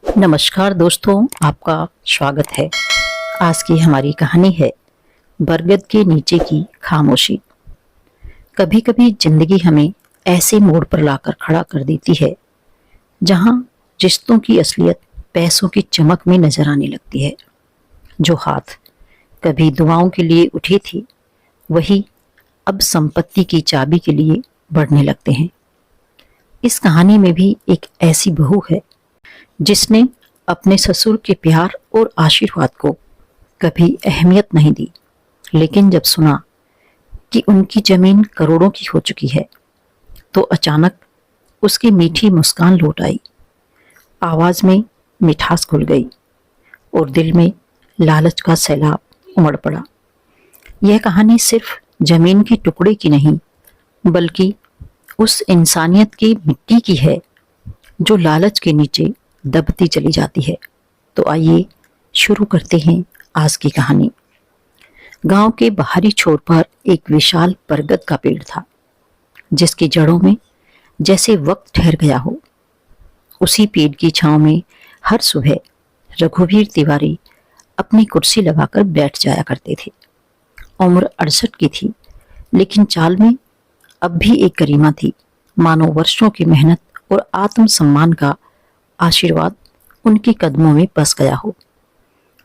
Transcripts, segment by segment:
नमस्कार दोस्तों, आपका स्वागत है। आज की हमारी कहानी है बरगद के नीचे की खामोशी। कभी कभी जिंदगी हमें ऐसे मोड़ पर लाकर खड़ा कर देती है जहां रिश्तों की असलियत पैसों की चमक में नजर आने लगती है। जो हाथ कभी दुआओं के लिए उठे थे वही अब संपत्ति की चाबी के लिए बढ़ने लगते हैं। इस कहानी में भी एक ऐसी बहू है जिसने अपने ससुर के प्यार और आशीर्वाद को कभी अहमियत नहीं दी, लेकिन जब सुना कि उनकी जमीन करोड़ों की हो चुकी है तो अचानक उसकी मीठी मुस्कान लौट आई। आवाज में मिठास घुल गई और दिल में लालच का सैलाब उमड़ पड़ा। यह कहानी सिर्फ जमीन के टुकड़े की नहीं बल्कि उस इंसानियत की मिट्टी की है जो लालच के नीचे दबती चली जाती है। तो आइए शुरू करते हैं आज की कहानी। गांव के बाहरी छोर पर एक विशाल बरगद का पेड़ था जिसकी जड़ों में जैसे वक्त ठहर गया हो। उसी पेड़ की छांव में हर सुबह रघुवीर तिवारी अपनी कुर्सी लगाकर बैठ जाया करते थे। उम्र 68 की थी, लेकिन चाल में अब भी एक गरिमा थी, मानो वर्षों की मेहनत और आत्मसम्मान का आशीर्वाद उनके कदमों में बस गया हो।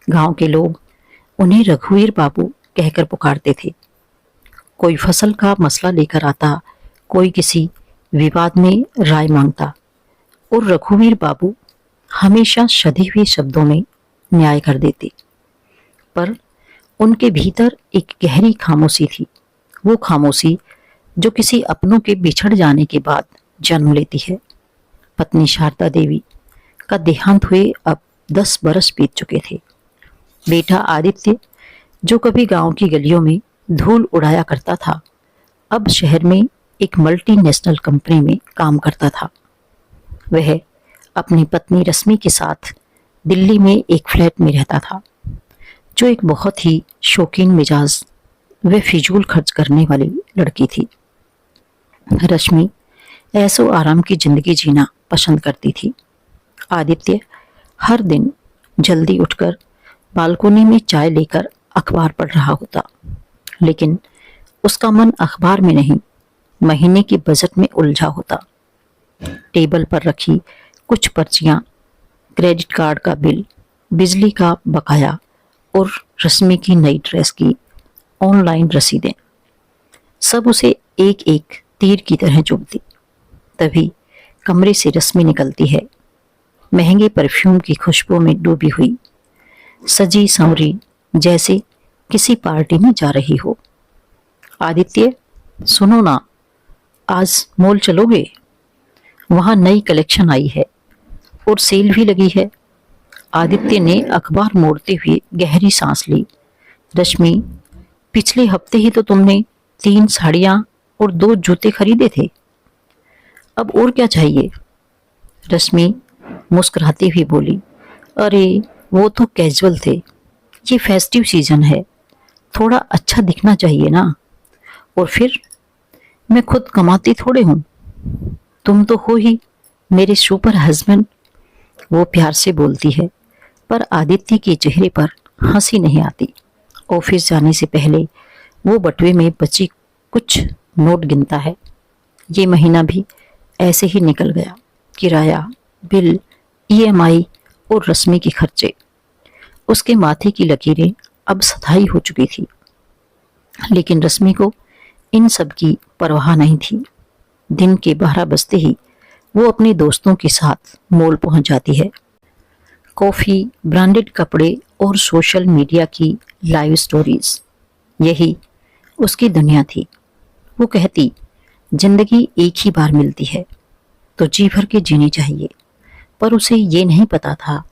गांव के लोग उन्हें रघुवीर बाबू कहकर पुकारते थे। कोई फसल का मसला लेकर आता, कोई किसी विवाद में राय मांगता और रघुवीर बाबू हमेशा सधे हुए शब्दों में न्याय कर देते। पर उनके भीतर एक गहरी खामोशी थी, वो खामोशी जो किसी अपनों के बिछड़ जाने के बाद जन्म लेती है। पत्नी शारदा देवी का देहांत हुए अब 10 बरस बीत चुके थे। बेटा आदित्य, जो कभी गांव की गलियों में धूल उड़ाया करता था, अब शहर में एक मल्टीनेशनल कंपनी में काम करता था। वह अपनी पत्नी रश्मि के साथ दिल्ली में एक फ्लैट में रहता था, जो एक बहुत ही शौकीन मिजाज व फिजूल खर्च करने वाली लड़की थी। रश्मि ऐसो आराम की जिंदगी जीना पसंद करती थी। आदित्य हर दिन जल्दी उठकर बालकोनी में चाय लेकर अखबार पढ़ रहा होता, लेकिन उसका मन अखबार में नहीं, महीने के बजट में उलझा होता। टेबल पर रखी कुछ पर्चियां, क्रेडिट कार्ड का बिल, बिजली का बकाया और रश्मि की नई ड्रेस की ऑनलाइन रसीदें, सब उसे एक एक तीर की तरह चुभती। तभी कमरे से रश्मि निकलती है, महंगे परफ्यूम की खुशबू में डूबी हुई, सजी संवरी जैसे किसी पार्टी में जा रही हो। आदित्य, सुनो ना, आज मॉल चलोगे? वहां नई कलेक्शन आई है और सेल भी लगी है। आदित्य ने अखबार मोड़ते हुए गहरी सांस ली। रश्मि, पिछले हफ्ते ही तो तुमने 3 साड़ियां और 2 जूते खरीदे थे, अब और क्या चाहिए? रश्मि मुस्कुराती हुई बोली, अरे वो तो कैजुअल थे, ये फेस्टिव सीजन है, थोड़ा अच्छा दिखना चाहिए ना। और फिर मैं खुद कमाती थोड़े हूँ, तुम तो हो ही मेरे सुपर हस्बैंड। वो प्यार से बोलती है, पर आदित्य के चेहरे पर हंसी नहीं आती। ऑफिस जाने से पहले वो बटुए में बची कुछ नोट गिनता है। ये महीना भी ऐसे ही निकल गया। किराया, बिल, ईएमआई और रश्मि के खर्चे। उसके माथे की लकीरें अब स्थायी हो चुकी थी, लेकिन रश्मि को इन सब की परवाह नहीं थी। दिन के 12 बजते ही वो अपने दोस्तों के साथ मॉल पहुंच जाती है। कॉफी, ब्रांडेड कपड़े और सोशल मीडिया की लाइव स्टोरीज, यही उसकी दुनिया थी। वो कहती, जिंदगी एक ही बार मिलती है तो जी भर के जीनी चाहिए। पर उसे ये नहीं पता था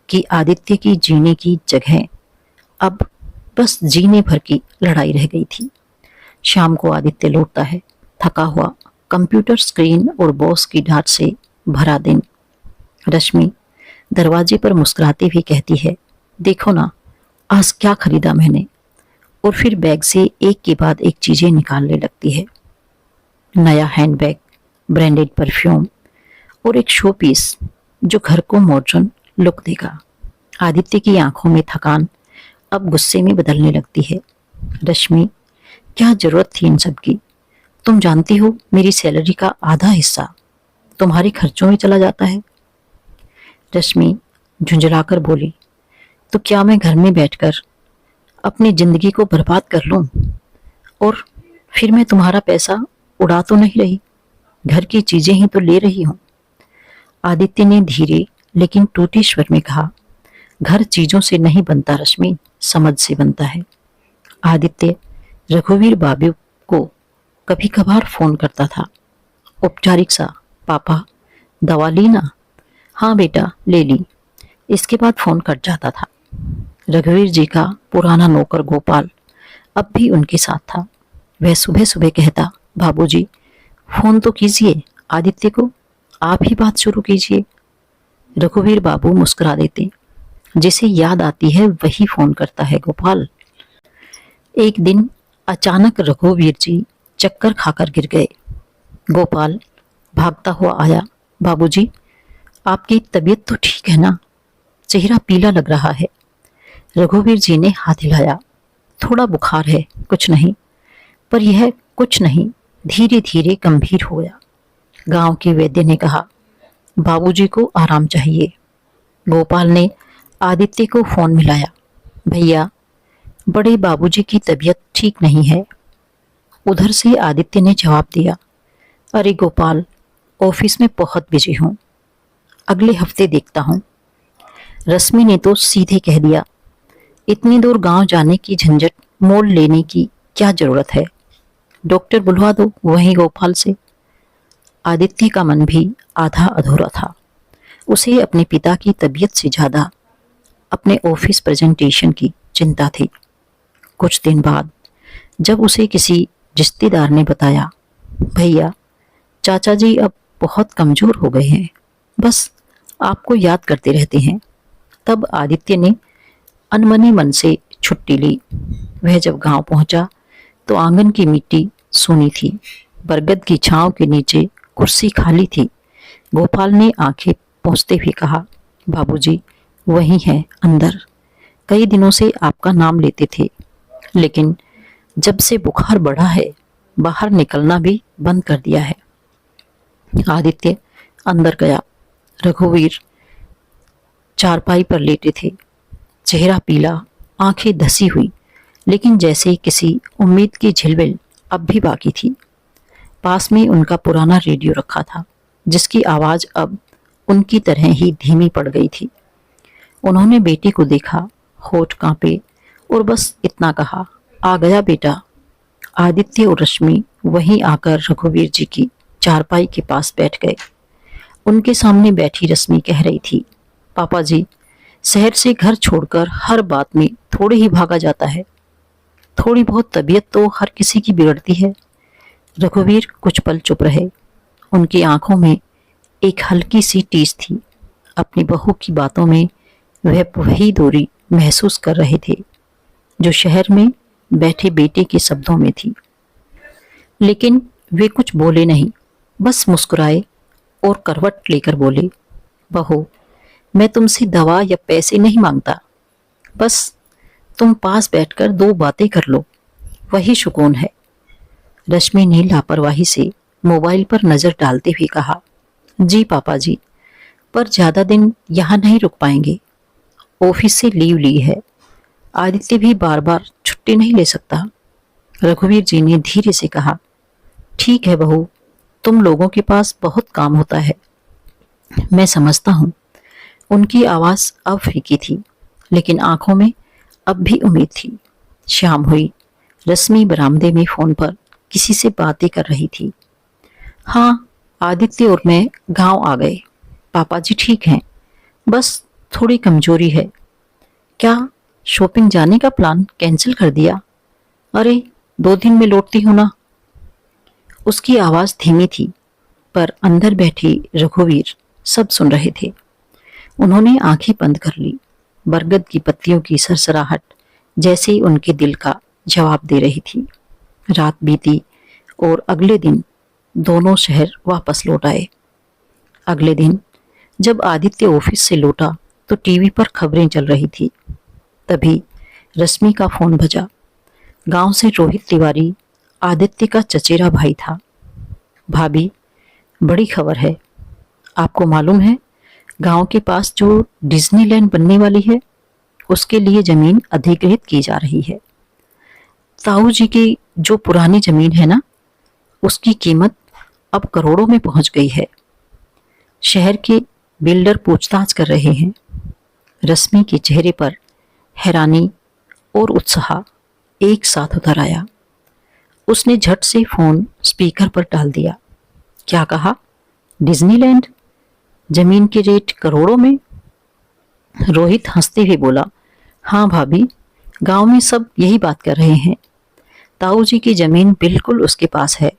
कि आदित्य की जीने की जगह अब बस जीने भर की लड़ाई रह गई थी। शाम को आदित्य लौटता है, थका हुआ, कंप्यूटर स्क्रीन और बॉस की डांट से भरा दिन। रश्मि दरवाजे पर मुस्कुराती हुई कहती है, देखो ना आज क्या खरीदा मैंने। और फिर बैग से एक के बाद एक चीजें निकालने लगती है। नया हैंडबैग, ब्रांडेड परफ्यूम और एक शो पीस जो घर को मॉडर्न लुक देगा। आदित्य की आंखों में थकान अब गुस्से में बदलने लगती है। रश्मि, क्या जरूरत थी इन सब की? तुम जानती हो मेरी सैलरी का आधा हिस्सा तुम्हारे खर्चों में चला जाता है। रश्मि झुंझलाकर बोली, तो क्या मैं घर में बैठकर अपनी जिंदगी को बर्बाद कर लूं? और फिर मैं तुम्हारा पैसा उड़ा तो नहीं रही, घर की चीजें ही तो ले रही हूं। आदित्य ने धीरे लेकिन टूटे स्वर में कहा, घर चीजों से नहीं बनता रश्मि, समझ से बनता है। आदित्य रघुवीर बाबू को कभी कभार फोन करता था, औपचारिक सा, पापा दवा ली ना? हाँ बेटा ले ली। इसके बाद फोन कट जाता था। रघुवीर जी का पुराना नौकर गोपाल अब भी उनके साथ था। वह सुबह सुबह कहता, बाबूजी फोन तो कीजिए आदित्य को, आप ही बात शुरू कीजिए। रघुवीर बाबू मुस्कुरा देते, जिसे याद आती है वही फोन करता है गोपाल। एक दिन अचानक रघुवीर जी चक्कर खाकर गिर गए। गोपाल भागता हुआ आया, बाबूजी आपकी तबीयत तो ठीक है ना? चेहरा पीला लग रहा है। रघुवीर जी ने हाथ हिलाया, थोड़ा बुखार है, कुछ नहीं। पर यह कुछ नहीं धीरे धीरे गंभीर हो गया। गांव के वैद्य ने कहा, बाबूजी को आराम चाहिए। गोपाल ने आदित्य को फोन मिलाया, भैया बड़े बाबूजी की तबीयत ठीक नहीं है। उधर से आदित्य ने जवाब दिया, अरे गोपाल ऑफिस में बहुत बिजी हूं, अगले हफ्ते देखता हूं। रश्मि ने तो सीधे कह दिया, इतनी दूर गांव जाने की झंझट मोल लेने की क्या जरूरत है, डॉक्टर बुलवा दो वहीं गोपाल से। आदित्य का मन भी आधा अधूरा था। उसे अपने पिता की तबीयत से ज्यादा अपने ऑफिस प्रेजेंटेशन की चिंता थी। कुछ दिन बाद जब उसे किसी रिश्तेदार ने बताया, भैया चाचा जी अब बहुत कमजोर हो गए हैं, बस आपको याद करते रहते हैं, तब आदित्य ने अनमने मन से छुट्टी ली। वह जब गांव पहुंचा तो आंगन की मिट्टी सूनी थी, बरगद की छांव के नीचे कुर्सी खाली थी। गोपाल ने आंखें पोंछते हुए कहा, बाबूजी वही हैं अंदर, कई दिनों से आपका नाम लेते थे, लेकिन जब से बुखार बढ़ा है बाहर निकलना भी बंद कर दिया है। आदित्य अंदर गया। रघुवीर चारपाई पर लेटे थे, चेहरा पीला, आंखें धसी हुई, लेकिन जैसे किसी उम्मीद की झिलमिल अब भी बाकी थी। पास में उनका पुराना रेडियो रखा था, जिसकी आवाज अब उनकी तरह ही धीमी पड़ गई थी। उन्होंने बेटे को देखा, होठ कांपे और बस इतना कहा, आ गया बेटा। आदित्य और रश्मि वहीं आकर रघुवीर जी की चारपाई के पास बैठ गए। उनके सामने बैठी रश्मि कह रही थी, पापा जी शहर से घर छोड़कर हर बात में थोड़े ही भागा जाता है, थोड़ी बहुत तबीयत तो हर किसी की बिगड़ती है। रघुवीर कुछ पल चुप रहे। उनकी आंखों में एक हल्की सी टीस थी। अपनी बहू की बातों में वह वही दूरी महसूस कर रहे थे जो शहर में बैठे बेटे के शब्दों में थी। लेकिन वे कुछ बोले नहीं, बस मुस्कुराए और करवट लेकर बोले, बहू मैं तुमसे दवा या पैसे नहीं मांगता, बस तुम पास बैठकर दो बातें कर लो, वही सुकून है। रश्मि ने लापरवाही से मोबाइल पर नजर डालते हुए कहा, जी पापा जी, पर ज्यादा दिन यहाँ नहीं रुक पाएंगे, ऑफिस से लीव ली है, आदित्य भी बार बार छुट्टी नहीं ले सकता। रघुवीर जी ने धीरे से कहा, ठीक है बहू, तुम लोगों के पास बहुत काम होता है, मैं समझता हूँ। उनकी आवाज अब फीकी थी, लेकिन आंखों में अब भी उम्मीद थी। शाम हुई। रश्मि बरामदे में फोन पर किसी से बातें कर रही थी। हाँ, आदित्य और मैं गांव आ गए, पापा जी ठीक हैं, बस थोड़ी कमजोरी है। क्या शॉपिंग जाने का प्लान कैंसिल कर दिया? अरे 2 दिन में लौटती हूं ना। उसकी आवाज धीमी थी, पर अंदर बैठे रघुवीर सब सुन रहे थे। उन्होंने आंखें बंद कर ली। बरगद की पत्तियों की सरसराहट जैसे उनके दिल का जवाब दे रही थी। रात बीती और अगले दिन दोनों शहर वापस लौट आए। अगले दिन जब आदित्य ऑफिस से लौटा तो टीवी पर खबरें चल रही थी। तभी रश्मि का फोन बजा। गांव से रोहित तिवारी, आदित्य का चचेरा भाई था। भाभी, बड़ी खबर है। आपको मालूम है, गांव के पास जो डिज्नीलैंड बनने वाली है, उसके लिए जमीन अधिग्रहित की जा रही है। ताऊ जी की जो पुरानी जमीन है ना, उसकी कीमत अब करोड़ों में पहुंच गई है। शहर के बिल्डर पूछताछ कर रहे हैं। रश्मि के चेहरे पर हैरानी और उत्साह एक साथ उतर आया। उसने झट से फोन स्पीकर पर डाल दिया। क्या कहा? डिज्नीलैंड? जमीन के रेट करोड़ों में? रोहित हंसते हुए बोला, हाँ भाभी, गांव में सब यही बात कर रहे हैं। ताऊ जी की जमीन बिल्कुल उसके पास है।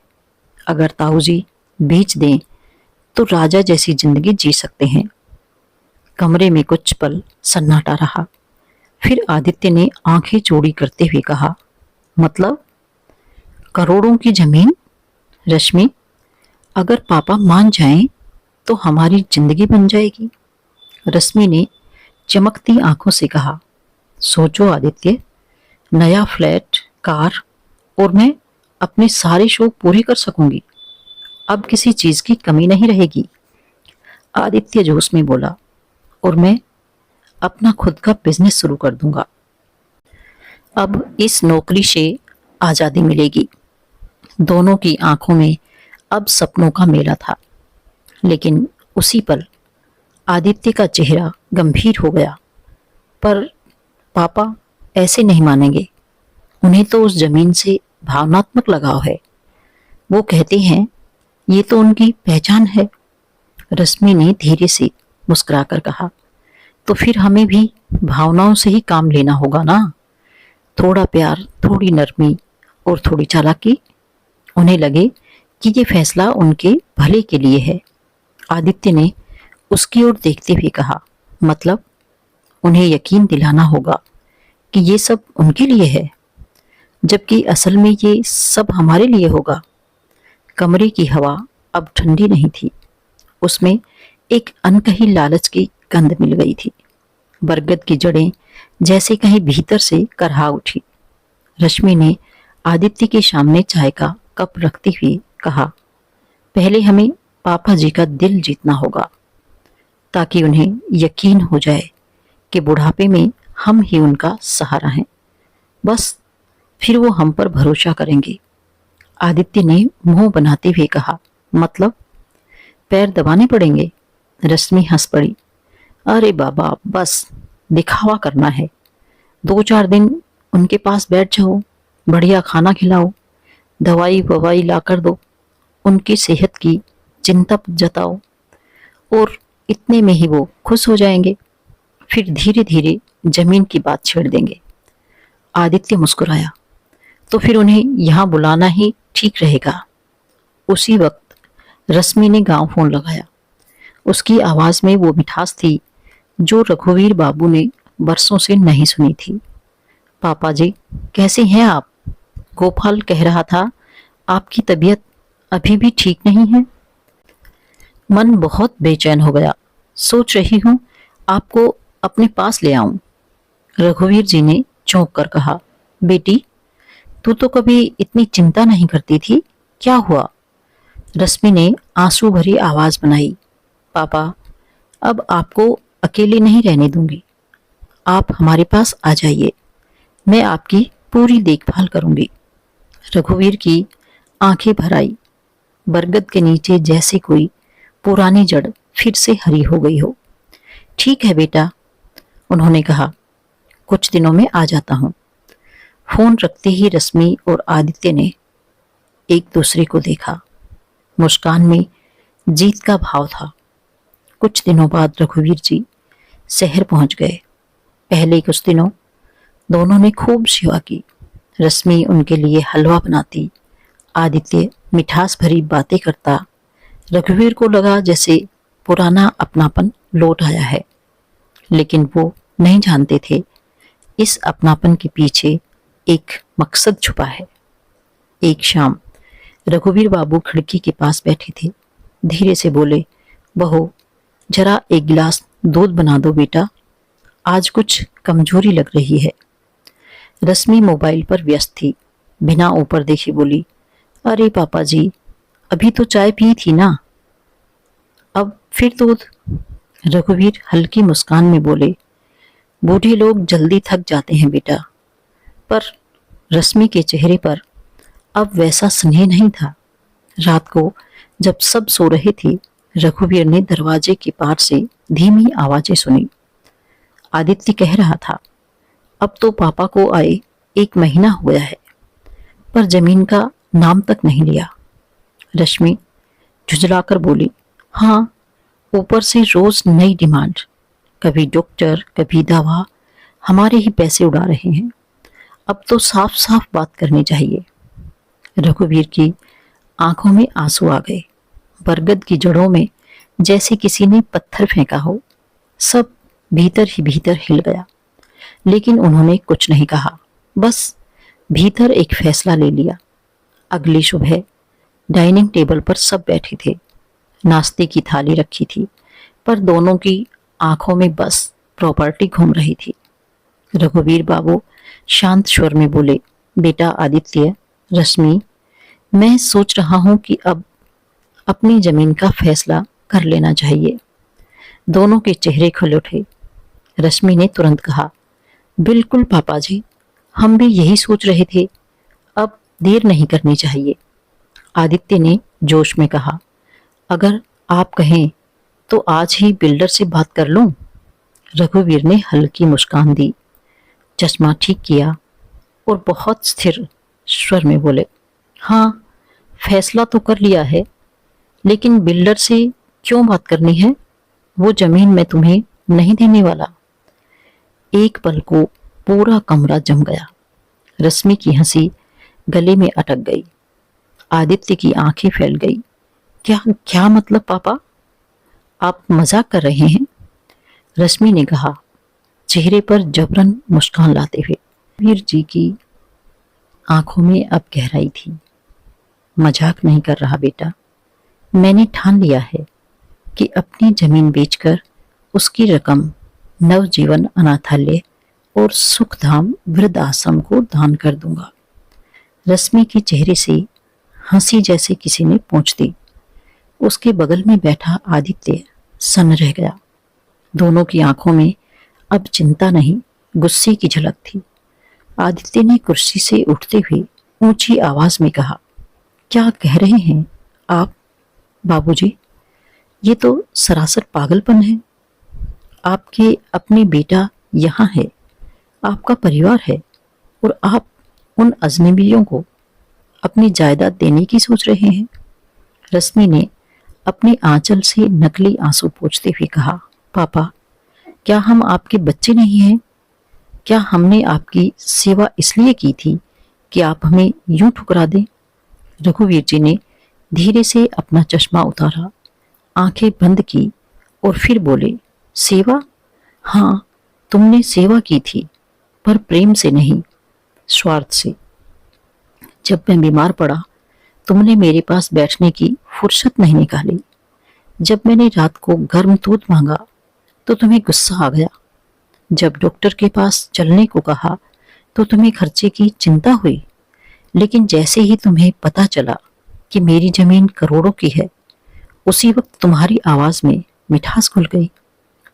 अगर ताऊ जी बेच दें तो राजा जैसी जिंदगी जी सकते हैं। कमरे में कुछ पल सन्नाटा रहा। फिर आदित्य ने आंखें चौड़ी करते हुए कहा, मतलब करोड़ों की जमीन? रश्मि, अगर पापा मान जाएं तो हमारी जिंदगी बन जाएगी। रश्मि ने चमकती आंखों से कहा, सोचो आदित्य, नया फ्लैट, कार, और मैं अपने सारे शौक पूरे कर सकूंगी। अब किसी चीज की कमी नहीं रहेगी। आदित्य जोश में बोला, और मैं अपना खुद का बिजनेस शुरू कर दूंगा। अब इस नौकरी से आजादी मिलेगी। दोनों की आंखों में अब सपनों का मेला था। लेकिन उसी पल आदित्य का चेहरा गंभीर हो गया। पर पापा ऐसे नहीं मानेंगे। उन्हें तो उस जमीन से भावनात्मक लगाव है। वो कहते हैं ये तो उनकी पहचान है। रश्मि ने धीरे से मुस्कुराकर कहा, तो फिर हमें भी भावनाओं से ही काम लेना होगा ना। थोड़ा प्यार, थोड़ी नरमी और थोड़ी चालाकी। उन्हें लगे कि ये फैसला उनके भले के लिए है। आदित्य ने उसकी ओर देखते हुए कहा, मतलब उन्हें यकीन दिलाना होगा कि ये सब उनके लिए है, जबकि असल में ये सब हमारे लिए होगा। कमरे की हवा अब ठंडी नहीं थी। उसमें एक अनकही लालच की गंध मिल गई थी। बरगद की जड़ें जैसे कहीं भीतर से करहा उठी। रश्मि ने आदित्य के सामने चाय का कप रखते हुए कहा, पहले हमें पापा जी का दिल जीतना होगा, ताकि उन्हें यकीन हो जाए कि बुढ़ापे में हम ही उनका सहारा हैं। बस फिर वो हम पर भरोसा करेंगे। आदित्य ने मुंह बनाते हुए कहा, मतलब पैर दबाने पड़ेंगे? रश्मि हंस पड़ी, अरे बाबा, बस दिखावा करना है। 2-4 दिन उनके पास बैठ जाओ, बढ़िया खाना खिलाओ, दवाई ववाई ला कर दो, उनकी सेहत की चिंता जताओ, और इतने में ही वो खुश हो जाएंगे। फिर धीरे धीरे जमीन की बात छेड़ देंगे। आदित्य मुस्कुराया, तो फिर उन्हें यहाँ बुलाना ही ठीक रहेगा। उसी वक्त रश्मि ने गांव फोन लगाया। उसकी आवाज में वो मिठास थी जो रघुवीर बाबू ने बरसों से नहीं सुनी थी। पापा जी, कैसे हैं आप? गोपाल कह रहा था आपकी तबीयत अभी भी ठीक नहीं है। मन बहुत बेचैन हो गया। सोच रही हूँ आपको अपने पास ले आऊं। रघुवीर जी ने चौंक कर कहा, बेटी, तू तो कभी इतनी चिंता नहीं करती थी, क्या हुआ? रश्मि ने आंसू भरी आवाज बनाई, पापा, अब आपको अकेले नहीं रहने दूंगी। आप हमारे पास आ जाइए, मैं आपकी पूरी देखभाल करूंगी। रघुवीर की आंखें भर आई। बरगद के नीचे जैसे कोई पुरानी जड़ फिर से हरी हो गई हो। ठीक है बेटा, उन्होंने कहा, कुछ दिनों में आ जाता हूं। फोन रखते ही रश्मि और आदित्य ने एक दूसरे को देखा। मुस्कान में जीत का भाव था। कुछ दिनों बाद रघुवीर जी शहर पहुंच गए। पहले कुछ दिनों दोनों ने खूब सेवा की। रश्मि उनके लिए हलवा बनाती, आदित्य मिठास भरी बातें करता। रघुवीर को लगा जैसे पुराना अपनापन लौट आया है, लेकिन वो नहीं जानते थे इस अपनापन के पीछे एक मकसद छुपा है। एक शाम रघुवीर बाबू खिड़की के पास बैठे थे। धीरे से बोले, बहू, जरा एक गिलास दूध बना दो बेटा। आज कुछ कमजोरी लग रही है। रश्मि मोबाइल पर व्यस्त थी। बिना ऊपर देखे बोली, अरे पापा जी, अभी तो चाय पी थी ना, अब फिर दूध। रघुवीर हल्की मुस्कान में बोले, बूढ़े लोग जल्दी थक जाते हैं बेटा। पर रश्मि के चेहरे पर अब वैसा स्नेह नहीं था। रात को जब सब सो रहे थे, रघुवीर ने दरवाजे के पार से धीमी आवाजें सुनी। आदित्य कह रहा था, अब तो पापा को आए 1 महीना हो गया है, पर जमीन का नाम तक नहीं लिया। रश्मि झुंझलाकर बोली, हाँ, ऊपर से रोज नई डिमांड, कभी डॉक्टर कभी दवा, हमारे ही पैसे उड़ा रहे हैं। अब तो साफ साफ बात करनी चाहिए। रघुवीर की आंखों में आंसू आ गए। बरगद की जड़ों में जैसे किसी ने पत्थर फेंका हो। सब भीतर ही भीतर हिल गया, लेकिन उन्होंने कुछ नहीं कहा। बस भीतर एक फैसला ले लिया। अगली सुबह डाइनिंग टेबल पर सब बैठे थे। नाश्ते की थाली रखी थी, पर दोनों की आंखों में बस प्रॉपर्टी घूम रही थी। रघुवीर बाबू शांत स्वर में बोले, बेटा आदित्य, रश्मि, मैं सोच रहा हूं कि अब अपनी जमीन का फैसला कर लेना चाहिए। दोनों के चेहरे खुल उठे। रश्मि ने तुरंत कहा, बिल्कुल पापा जी, हम भी यही सोच रहे थे, अब देर नहीं करनी चाहिए। आदित्य ने जोश में कहा, अगर आप कहें तो आज ही बिल्डर से बात कर लूं। रघुवीर ने हल्की मुस्कान दी, चश्मा ठीक किया और बहुत स्थिर स्वर में बोले, हाँ, फैसला तो कर लिया है, लेकिन बिल्डर से क्यों बात करनी है? वो जमीन मैं तुम्हें नहीं देने वाला। एक पल को पूरा कमरा जम गया। रश्मि की हंसी गले में अटक गई। आदित्य की आंखें फैल गई। क्या क्या मतलब पापा, आप मजाक कर रहे हैं? रश्मि ने कहा, चेहरे पर जबरन मुस्कान लाते हुए। वीर जी की आंखों में अब गहराई थी। मजाक नहीं कर रहा बेटा, मैंने ठान लिया है कि अपनी जमीन बेचकर उसकी रकम नवजीवन अनाथालय और सुखधाम वृद्ध आश्रम को दान कर दूंगा। रश्मि के चेहरे से हंसी जैसे किसी ने पोंछ दी। उसके बगल में बैठा आदित्य सन्न रह गया। दोनों की आंखों में अब चिंता नहीं, गुस्से की झलक थी। आदित्य ने कुर्सी से उठते हुए ऊंची आवाज में कहा, क्या कह रहे हैं आप बाबूजी? ये तो सरासर पागलपन है। आपके अपने बेटा यहाँ है, आपका परिवार है, और आप उन अजनबियों को अपनी जायदाद देने की सोच रहे हैं। रश्मि ने अपने आंचल से नकली आंसू पोंछते हुए कहा, पापा, क्या हम आपके बच्चे नहीं हैं? क्या हमने आपकी सेवा इसलिए की थी कि आप हमें यूं ठुकरा दें? रघुवीर जी ने धीरे से अपना चश्मा उतारा, आंखें बंद की और फिर बोले, सेवा? हाँ, तुमने सेवा की थी, पर प्रेम से नहीं, स्वार्थ से। जब मैं बीमार पड़ा, तुमने मेरे पास बैठने की फुर्सत नहीं निकाली। जब मैंने रात को गर्म दूध मांगा तो तुम्हें गुस्सा आ गया। जब डॉक्टर के पास चलने को कहा तो तुम्हें खर्चे की चिंता हुई। लेकिन जैसे ही तुम्हें पता चला कि मेरी जमीन करोड़ों की है, उसी वक्त तुम्हारी आवाज में मिठास घुल गई।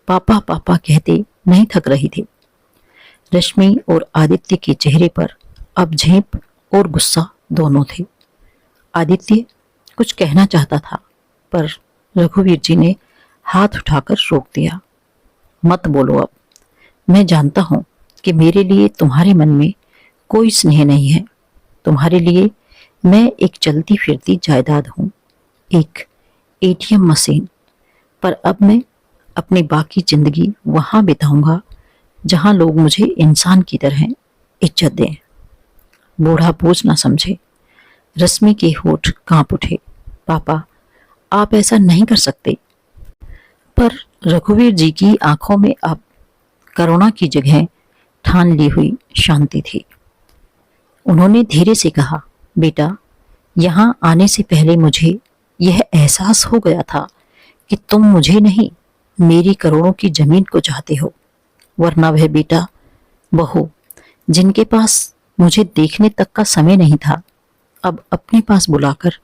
पापा पापा कहते नहीं थक रही थी। रश्मि और आदित्य के चेहरे पर अब झेप और गुस्सा दोनों थे। आदित्य कुछ कहना चाहता था, पर रघुवीर जी ने हाथ उठाकर रोक दिया। मत बोलो अब। मैं जानता हूं कि मेरे लिए तुम्हारे मन में कोई स्नेह नहीं है। तुम्हारे लिए मैं एक चलती फिरती जायदाद हूं, एक एटीएम मशीन। पर अब मैं अपनी बाकी जिंदगी वहां बिताऊंगा जहां लोग मुझे इंसान की तरह इज्जत दें, बूढ़ा बोझ ना समझे। रश्मि के होठ कांप उठे। पापा, आप ऐसा नहीं कर सकते। पर रघुवीर जी की आंखों में अब करुणा की जगह ठान ली हुई शांति थी। उन्होंने धीरे से कहा, बेटा, यहाँ आने से पहले मुझे यह एहसास हो गया था कि तुम मुझे नहीं, मेरी करोड़ों की जमीन को चाहते हो। वरना वह बेटा बहू जिनके पास मुझे देखने तक का समय नहीं था, अब अपने पास बुलाकर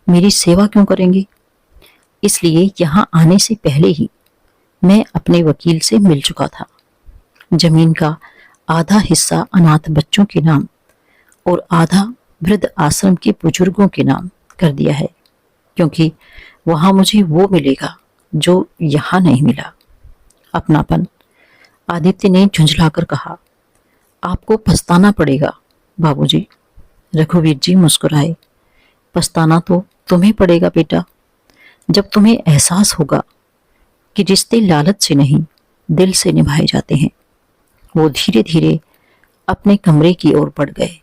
मेरी सेवा क्यों करेंगे? इसलिए यहाँ आने से पहले ही मैं अपने वकील से मिल चुका था। जमीन का आधा हिस्सा अनाथ बच्चों के नाम और आधा वृद्ध आश्रम के बुजुर्गों के नाम कर दिया है, क्योंकि वहां मुझे वो मिलेगा जो यहाँ नहीं मिला, अपनापन। आदित्य ने झुंझलाकर कहा, आपको पछताना पड़ेगा बाबूजी। रघुवीर जी मुस्कुराए, पछताना तो तुम्हें पड़ेगा बेटा, जब तुम्हें एहसास होगा कि रिश्ते लालच से नहीं दिल से निभाए जाते हैं। वो धीरे धीरे अपने कमरे की ओर बढ़ गए।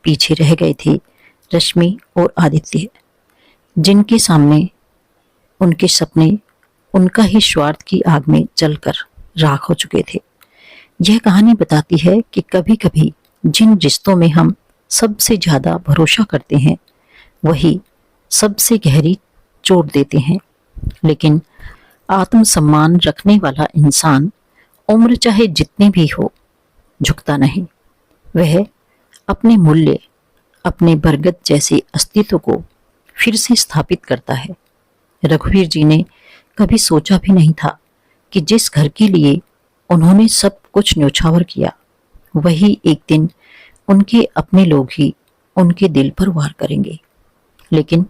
पीछे रह गए थे रश्मि और आदित्य, जिनके सामने उनके सपने उनका ही स्वार्थ की आग में जलकर राख हो चुके थे। यह कहानी बताती है कि कभी कभी जिन रिश्तों में हम सबसे ज्यादा भरोसा करते हैं वही सबसे गहरी चोट देते हैं। लेकिन आत्मसम्मान रखने वाला इंसान उम्र चाहे जितनी भी हो झुकता नहीं। वह अपने मूल्य, अपने बरगद जैसे अस्तित्व को फिर से स्थापित करता है। रघुवीर जी ने कभी सोचा भी नहीं था कि जिस घर के लिए उन्होंने सब कुछ न्योछावर किया, वही एक दिन उनके अपने लोग ही उनके दिल पर वार करेंगे। लेकिन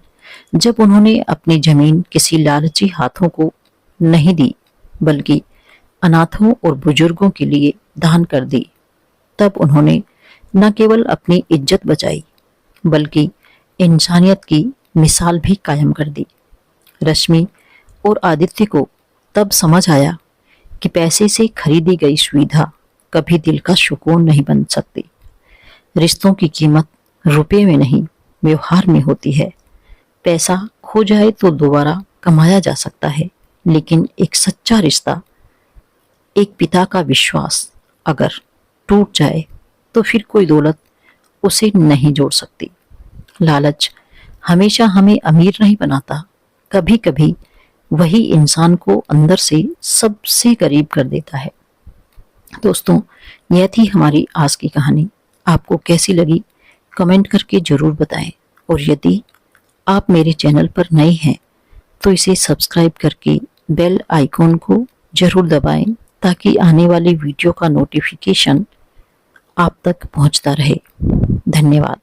जब उन्होंने अपनी जमीन किसी लालची हाथों को नहीं दी, बल्कि अनाथों और बुजुर्गों के लिए दान कर दी, तब उन्होंने न केवल अपनी इज्जत बचाई, बल्कि इंसानियत की मिसाल भी कायम कर दी। रश्मि और आदित्य को तब समझ आया कि पैसे से खरीदी गई सुविधा कभी दिल का सुकून नहीं बन सकती। रिश्तों की कीमत रुपए में नहीं, व्यवहार में होती है। पैसा खो जाए तो दोबारा कमाया जा सकता है, लेकिन एक सच्चा रिश्ता, एक पिता का विश्वास अगर टूट जाए तो फिर कोई दौलत उसे नहीं जोड़ सकती। लालच हमेशा हमें अमीर नहीं बनाता, कभी कभी वही इंसान को अंदर से सबसे करीब कर देता है। दोस्तों, यह थी हमारी आज की कहानी। आपको कैसी लगी कमेंट करके जरूर बताएं, और यदि आप मेरे चैनल पर नए हैं तो इसे सब्सक्राइब करके बेल आइकॉन को जरूर दबाएं, ताकि आने वाली वीडियो का नोटिफिकेशन आप तक पहुंचता रहे। धन्यवाद।